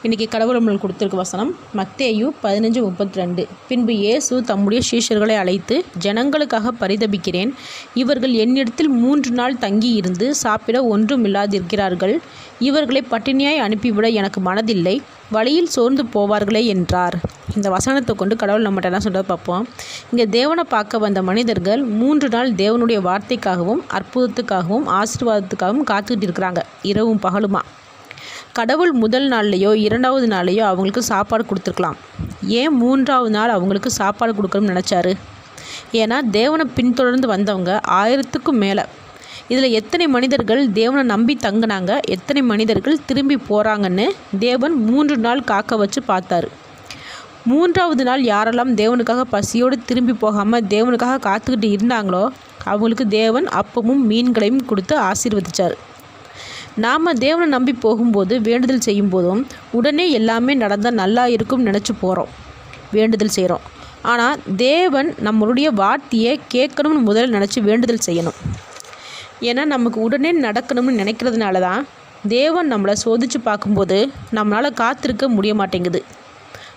இன்றைக்கி கடவுள் நம்மளுக்கு கொடுத்துருக்க வசனம் மத்தேயு 15:32. பின்பு இயேசு தம்முடைய சீஷர்களை அழைத்து, ஜனங்களுக்காக பரிதபிக்கிறேன். இவர்கள் என்னிடத்தில் 3 நாள் தங்கி இருந்து சாப்பிட ஒன்றுமில்லாதிருக்கிறார்கள். இவர்களை பட்டினியாய் அனுப்பிவிட எனக்கு மனதில்லை. வழியில் சோர்ந்து போவார்களே என்றார். இந்த வசனத்தை கொண்டு கடவுள் நம்மகிட்ட என்ன சொல்கிறத பார்ப்போம். இங்கே தேவனை பார்க்க வந்த மனிதர்கள் 3 நாள் தேவனுடைய வார்த்தைக்காகவும் அற்புதத்துக்காகவும் ஆசீர்வாதத்துக்காகவும் காத்துக்கிட்டு இருக்கிறாங்க, இரவும் பகலுமா. கடவுள் முதல் நாள்லையோ 2வது நாள்லையோ அவங்களுக்கு சாப்பாடு கொடுத்துருக்கலாம். ஏன் 3வது நாள் அவங்களுக்கு சாப்பாடு கொடுக்கணும்னு நினச்சாரு? ஏன்னா தேவனை பின்தொடர்ந்து வந்தவங்க 1000க்கும் மேலே. இதில் எத்தனை மனிதர்கள் தேவனை நம்பி தங்கினாங்க, எத்தனை மனிதர்கள் திரும்பி போகிறாங்கன்னு தேவன் 3 நாள் காக்க வச்சு பார்த்தாரு. 3வது நாள் யாரெல்லாம் தேவனுக்காக பசியோடு திரும்பி போகாமல் தேவனுக்காக காத்துக்கிட்டு இருந்தாங்களோ அவங்களுக்கு தேவன் அப்பமும் மீன்களையும் கொடுத்து ஆசீர்வதித்தார். நாம் தேவனை நம்பி போகும்போது வேண்டுதல் செய்யும் போதும் உடனே எல்லாமே நடந்தால் நல்லா இருக்கும்னு நினச்சி போகிறோம், வேண்டுதல் செய்கிறோம். ஆனால் தேவன் நம்மளுடைய வார்த்தையை கேட்கணும்னு முதல்ல நினச்சி வேண்டுதல் செய்யணும். ஏன்னா நமக்கு உடனே நடக்கணும்னு நினைக்கிறதுனால தான் தேவன் நம்மளை சோதித்து பார்க்கும்போது நம்மளால் காத்திருக்க முடிய மாட்டேங்குது.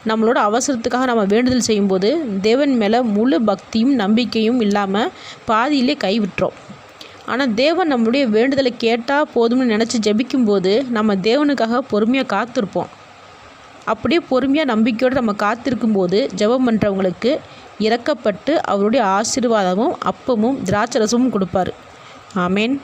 நம்மளோட அவசரத்துக்காக நம்ம வேண்டுதல் செய்யும்போது தேவன் மேலே முழு பக்தியும் நம்பிக்கையும் இல்லாமல் பாதியிலே கைவிட்டுறோம். ஆனால் தேவன் நம்மளுடைய வேண்டுதலை கேட்டால் போதும்னு நினச்சி ஜெபிக்கும்போது நம்ம தேவனுக்காக பொறுமையாக காத்திருப்போம். அப்படியே பொறுமையாக நம்பிக்கையோடு நம்ம காத்திருக்கும்போது ஜெபம் பண்ணுறவங்களுக்கு இரக்கப்பட்டு அவருடைய ஆசீர்வாதமும் அப்பமும் திராட்சரசமும் கொடுப்பார். ஆமேன்.